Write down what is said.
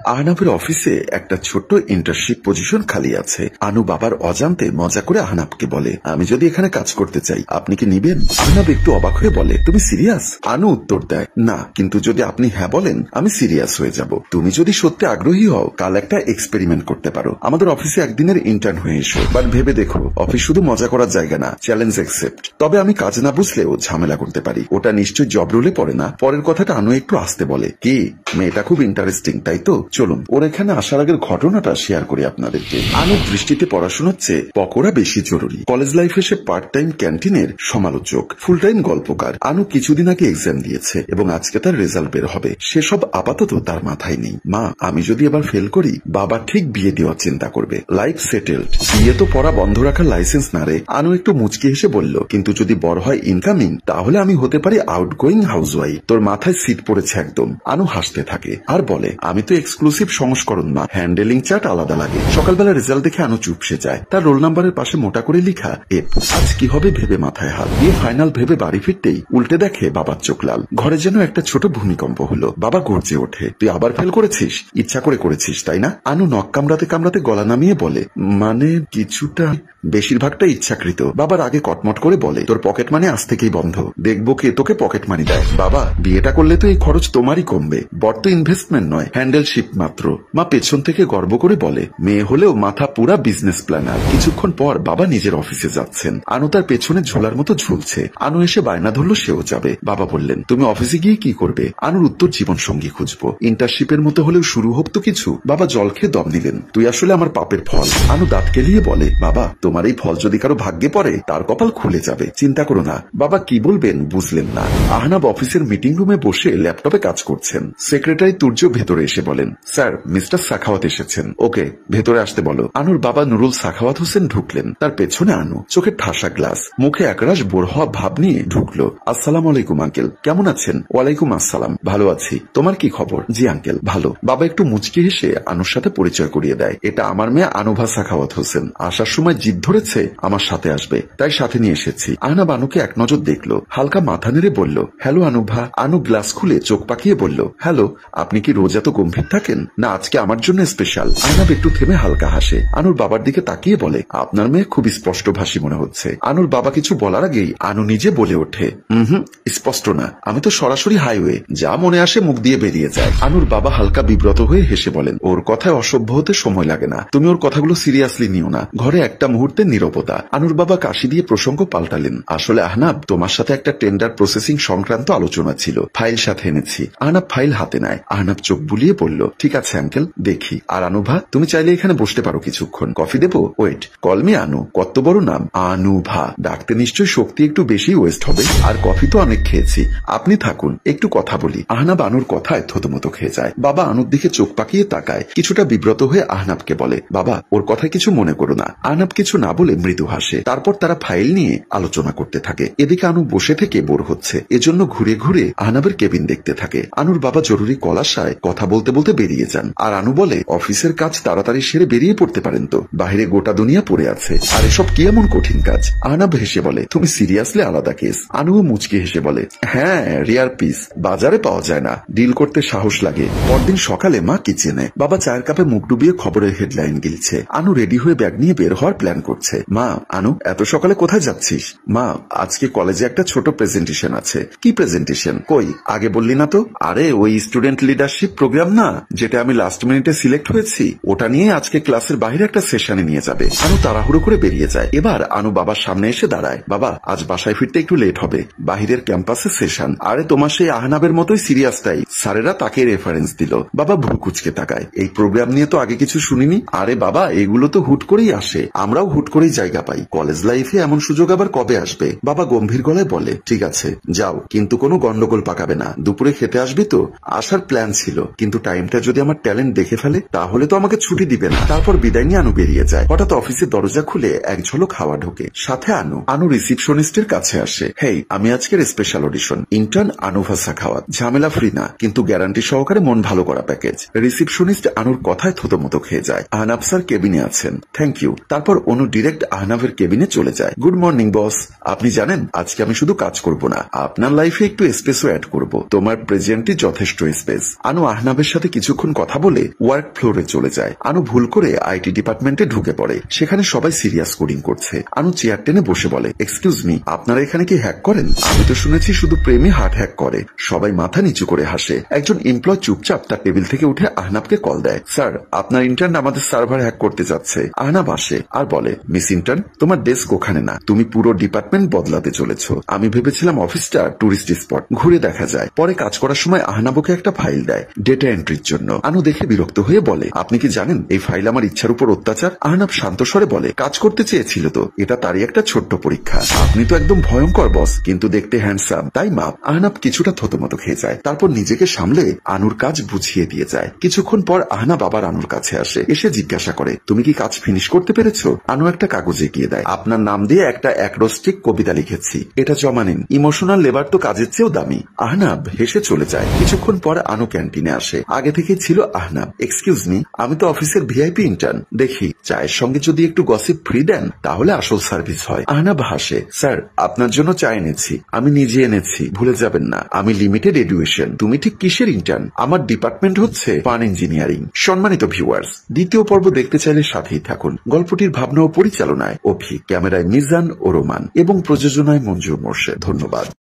আহনাফের অফিসে একটা ছোট্ট ইন্টার্নশিপ পজিশন খালি আছে। আনু বাবার অজান্তে মজা করে আহনাফকে বলে, আমি যদি এখানে কাজ করতে চাই আপনি কি নিবেন? আহনাফ একটু অবাক হয়ে বলে, তুমি সিরিয়াস? আনু উত্তর দেয়, না, কিন্তু যদি আপনি হ্যাঁ বলেন আমি সিরিয়াস হয়ে যাব। তুমি যদি সত্যি আগ্রহী হও কাল একটা এক্সপেরিমেন্ট করতে পারো, আমাদের অফিসে একদিনের ইন্টার্ন হয়ে এসো। বাট ভেবে দেখো, অফিস শুধু মজা করার জায়গা না, চ্যালেঞ্জ অ্যাকসেপ্ট। তবে আমি কাজ না বুঝলেও ঝামেলা করতে পারি। ওটা নিশ্চয়ই জব রুলে পড়ে না। পরের কথাটা আনু একটু আসতে বলে, কি মেয়েটা খুব ইন্টারেস্টিং তাই তো? চলুন ওর এখানে আসার আগের ঘটনাটা শেয়ার করি আপনাদেরকে। আনুর দৃষ্টিতে পড়াশোনার চেয়ে পকোড়া বেশি জরুরি। কলেজ লাইফে সে পার্ট টাইম ক্যান্টিনের সমালোচক, ফুল টাইম গল্পকার। আনু কিছুদিন আগে এক্সাম দিয়েছে এবং আজকে তার রেজাল্ট বের হবে। সেসব আপাতত তার মাথায় নেই। মা, আমি যদি এবার ফেল করি বাবা ঠিক বিয়ে দেওয়ার চিন্তা করবে। Life settled. বিয়ে তো পড়া বন্ধ রাখার লাইসেন্স না রে। আনু একটু মুচকি হেসে বলল, কিন্তু যদি বড় হয় ইনকামিং তাহলে আমি হতে পারি আউটগোয়িং হাউসওয়াইফ। তোর মাথায় সিট পড়েছে একদম। আনু হাসতে থাকে আর বলে, আমি তো এক্সক্লুসিভ সংস্করণ না, হ্যান্ডেলিং চার্ট আলাদা লাগে। সকালবেলা রেজাল্ট দেখে আনু চুপসে যায়। তার রোল নাম্বারের পাশে মোটা করে লিখা এফ। আজ কি হবে ভেবে মাথায় হাত দিয়ে ফাইনাল ভেবে বাড়ি ফিরতেই উল্টে দেখে বাবার চোখ লাল। ঘরে যেন একটা ছোট ভূমিকম্প হলো। বাবা গর্জে ওঠে, তুই আবার ফেল করেছিস? ইচ্ছা করে করেছিস তাই না? আনু নখ কামড়াতে কামড়াতে গলা নামিয়ে বলে, মানে কিছুটা, বেশিরভাগটা ইচ্ছাকৃত। বাবার আগে কটমট করে বলে, তোর পকেট মানি আজ থেকেই বন্ধ। দেখবো কে তোকে পকেট মানি দেয়। বাবা, বিয়েটা করলে তো এই খরচ তোমারই কমবে। বড় তো ইনভেস্টমেন্ট নয়, হ্যান্ডেলশিপ মাত্র। মা পেছন থেকে গর্ব করে বলে, মেয়ে হলেও মাথা পুরা বিজনেস প্ল্যানার। কিছুক্ষণ পর বাবা নিজের অফিসে যাচ্ছেন। আনু তার পেছনে ঝোলার মতো ঝুলছে। আনু এসে বায়না ধরলো সেও যাবে। বাবা বললেন, তুমি অফিসে গিয়ে কি করবে? আনুর উত্তর, জীবন সঙ্গী খুঁজবো। ইন্টার্নশিপের মতো হলেও শুরু হোক তো কিছু। বাবা জল খেয়ে দম নিলেন। তুই আসলে আমার পাপের ফল। আনু দাঁত কেলিয়ে বলে, বাবা, তোমার এই ফল যদি কারো ভাগ্যে পড়ে তার কপাল খুলে যাবে, চিন্তা করো না। বাবা কি বলবেন বুঝলেন না। আহনাব অফিসের মিটিং রুমে বসে ল্যাপটপে কাজ করছেন। সেক্রেটারি তুর্য ভেতরে এসে বলেন, স্যার, মিস্টার সাখাওয়াত এসেছেন, ওকে ভেতরে আসতে বলো। আনুর বাবা নুরুল সাখাওয়াত হোসেন ঢুকলেন। তার পেছনে আনু, চোখে ঠাসা গ্লাস, মুখে একরাশ বোর হওয়া ভাব নিয়ে ঢুকলো। আসসালাম আলাইকুম আঙ্কেল, কেমন আছেন? ওয়ালাইকুম আসসালাম, ভালো আছি, তোমার কি খবর? জি আঙ্কেল, ভালো। বাবা একটু মুচকি হেসে আনুর সাথে পরিচয় করিয়ে দেয়, এটা আমার মেয়ে আনুভা সাখাওয়াত হোসেন। আসার সময় জিদ ধরেছে আমার সাথে আসবে, তাই সাথে নিয়ে এসেছি। আহনাব আনুকে এক নজর দেখলো, হালকা মাথা নেড়ে বলল, হ্যালো আনুভা। আনু গ্লাস খুলে চোখ পাকিয়ে বলল, হ্যালো, আপনি কি রোজ এত গম্ভীর থাকেন, না আজকে আমার জন্য স্পেশাল? আহনাব একটু থেমে হালকা হাসে। আনুর বাবার দিকে তাকিয়ে বলে, আপনার মেয়ে খুব স্পষ্টভাষী মনে হচ্ছে। আনুর বাবা কিছু বলার আগেই আনু নিজে বলে ওঠে, স্পষ্ট না, আমি তো সরাসরি হাইওয়ে, যা মনে আসে মুখ দিয়ে বেরিয়ে যায়। আনুর বাবা হালকা বিব্রত হয়ে হেসে বলেন, ওর কথায় অসভ্য হতে সময় লাগে না, তুমি ওর কথাগুলো সিরিয়াসলি নিও না। ঘরে একটা মুহূর্তে নীরবতা। আনুর বাবা কাশি দিয়ে প্রসঙ্গ পাল্টালেন, আসলে আহনাব, তোমার সাথে একটা টেন্ডার প্রসেসিং সংক্রান্ত আলোচনা ছিল, ফাইল সাথে এনেছি। আহনাব ফাইল হাতে নেয়। আহনাব চোখ বুলিয়ে বলল, ঠিক আছে আঙ্কেল, দেখি। আর আনুভা, তুমি চাইলে এখানে বসতে পারো কিছুক্ষণ, কফি দেবো? ওয়েট, কলমি আনু, কত বড় নাম আনুভা, ডাকতে নিশ্চয়ই শক্তি একটু বেশি ওয়েস্ট হবে। আর কফি তো অনেক খেয়েছি, আপনি থাকুন, একটু কথা বলি। আহনাব আনুর কথায় থতমত খেয়ে যায়। বাবা আনুর দিকে চোখ পাকিয়ে তাকায়, কিছুটা বিব্রত হয়ে আহনাবকে বলে, বাবা, ওর কথায় কিছু মনে করো না। আহনাব কিছু না বলে মৃদু হাসে। তারপর তারা ফাইল নিয়ে আলোচনা করতে থাকে। এদিকে আনু বসে থেকে বোর হচ্ছে, এজন্য ঘুরে ঘুরে আহনাবের কেবিন দেখতে থাকে। আনুর বাবা জরুরি কল আসায় কথা বলতে বলতে বেরিয়ে যান। আর আনু বলে, অফিসের কাজ তাড়াতাড়ি সেরে বেরিয়ে পড়তে পারেন তো, বাইরে গোটা দুনিয়া পড়ে আছে, আর এসব কি এমন কঠিন কাজ? আহনাব হেসে বলে, তুমি সিরিয়াসলি আলাদা কেস। আনুও মুচকি হেসে বলে, হ্যাঁ, রিয়ার পিস, বাজারে পাওয়া যায় না, ডিল করতে সাহস লাগে। পরদিন সকালে মা কিচেনে, বাবা চায়ের কাপে মুখ ডুবিয়ে খবরের হেডলাইন গিলছে। আনু রেডি হয়ে ব্যাগ নিয়ে বের হওয়ার প্ল্যান করছে। মা, আনু, এত সকালে কোথায় যাচ্ছিস? মা, আজকে কলেজে একটা ছোট প্রেজেন্টেশন আছে। কি প্রেজেন্টেশন? কই আগে বললি না তো? আরে ওই স্টুডেন্ট লিডারশিপ প্রোগ্রাম না, যেটা আমি লাস্ট মিনিটে সিলেক্ট হয়েছি, ওটা নিয়ে আজকে ক্লাসের বাইরে একটা সেশনে নিয়ে যাবে। আনু তাড়াহুড়ো করে বেরিয়ে যায়। এবার আনু বাবার সামনে এসে দাঁড়ায়। বাবা, আজ বাসায় ফিরতে একটু লেট হবে, বাহিরের ক্যাম্পাসে সেশন। আরে তোমার সেই আহনাবের মতোই সিরিয়াস টাইপ, স্যারেরা তাকে রেফারেন্স দিল। বাবা ভ্রু কুঁচকে তাকায়, এই প্রোগ্রাম নিয়ে তো আগে কিছু শুনিনি। আরে বাবা, এগুলো তো হুট করেই আসে, আমরাও হুট করেই জায়গা পাই, কলেজ লাইফে এমন সুযোগ আবার কবে আসবে? বাবা গম্ভীর গলায় বলে, ঠিক আছে যাও, কিন্তু কোনো গন্ডগোল পাকাবে না। দুপুরে খেতে আসবি তো? আসার প্ল্যান ছিল, কিন্তু টাইমটা যদি আমার ট্যালেন্ট দেখে ফেলে তাহলে তো আমাকে ছুটি দিবে না। তারপর বিদায় নিয়ে আনু বেরিয়ে যায়। হঠাৎ অফিসের দরজা খুলে এক ঝলক হাওয়া ঢোকে, সাথে আনু। আনু রিসিপশনিস্টের কাছে আসে, হেই, আমি আজকের স্পেশাল অডিশন, ইন্টার্ন আনুভা সাখাওয়াত, ঝামেলা ফ্রি না, কিন্তু গ্যারান্টি সহকারে মন ভালো করা প্যাকেজ। রিসিপশনিস্ট আনুর কথায় থতমত খেয়ে যায়। আহনাব স্যার কেবিনে আছেন, থ্যাংক ইউ। তারপর অনু ডিরেক্ট আহনাবের কেবিনে চলে যায়। গুড মর্নিং বস, আপনি জানেন আজকে আমি শুধু কাজ করব না, আপনার লাইফে একটু স্পেসও অ্যাড করব। তোমার প্রেজেন্টই যথেষ্ট স্পেস। আনু আহনাবের সাথে কিছু কিছুক্ষণ কথা বলে ওয়ার্ক ফ্লোরে চলে যায়। আনু ভুল করে আইটি ডিপার্টমেন্টে ঢুকে পড়ে। সেখানে সবাই সিরিয়াস কোডিং করছে। আনু চেয়ার টেনে বসে বলে, এক্সকিউজ মি, আপনারা এখানে কি হ্যাক করেন? আমি তো শুনেছি শুধু প্রেমে হার্ট হ্যাক করে। সবাই মাথা নিচু করে হাসে। একজন এমপ্লয় চুপচাপ তার টেবিল থেকে উঠে আহনাবকে কল দেয়। স্যার, আপনার ইন্টার্ন আমাদের সার্ভার হ্যাক করতে যাচ্ছে। আহনাব আসে আর বলে, মিস ইন্টার্ন, তোমার ডেস্ক ওখানে না, তুমি পুরো ডিপার্টমেন্ট বদলাতে চলেছ। আমি ভেবেছিলাম অফিসটা টুরিস্ট স্পট, ঘুরে দেখা যায়। পরে কাজ করার সময় আহনাবকে একটা ফাইল দেয় ডেটা এন্ট্রির জন্য। আনু দেখে বিরক্ত হয়ে বলে, আপনি কি জানেন এই ফাইল আমার ইচ্ছার উপর অত্যাচার? আহনাব শান্ত স্বরে বলে, কাজ করতে চেয়েছিল তো, এটা তারই একটা ছোট্ট পরীক্ষা। আপনি তো একদম ভয়ঙ্কর বস, কিন্তু দেখতে হ্যান্ডসাম, তাই মাপ। আহনাব কিছুটা থতমত খেয়ে যায়। তারপর নিজেকে সামলে আনুর কাজ বুঝিয়ে দিয়ে যায়। কিছুক্ষণ পর আহনাব আবার আনুর কাছে আসে। এসে জিজ্ঞাসা করে, তুমি কি কাজ ফিনিশ করতে পেরেছো? আনু একটা কাগজ এগিয়ে দেয়। আপনার নাম দিয়ে একটা অ্যাক্রোস্টিক কবিতা লিখেছি, এটা জমা নিন। ইমোশনাল লেবার তো কাজের চেয়েও দামি। আহনাব হেসে চলে যায়। কিছুক্ষণ পর আনু ক্যান্টিনে আসে। আগে থেকেই ছিল আহনাব। এক্সকিউজ মি, আমি তো অফিসের ভিআইপি ইন্টার্ন, দেখি চায়ের সঙ্গে যদি একটু গসিপ ফ্রি দেন তাহলে আসল সার্ভিস হয়। আহনাব হাসে, স্যার আপনার জন্য চা এনেছি, আমি নিজে এনেছি, ভুলে যাবেন না। আমি লিমিটেড এডুকেশন। তুমি ঠিক কিসের ইন্টার্ন? আমার ডিপার্টমেন্ট হচ্ছে ফান ইঞ্জিনিয়ারিং। সম্মানিত ভিউয়ার্স, দ্বিতীয় পর্ব দেখতে চাইলে সাথেই থাকুন। গল্পটির ভাবনা ও পরিচালনায় অভি, ক্যামেরায় মিজান ও রোমান এবং প্রযোজনায় মঞ্জুর মোর্শেদ। ধন্যবাদ।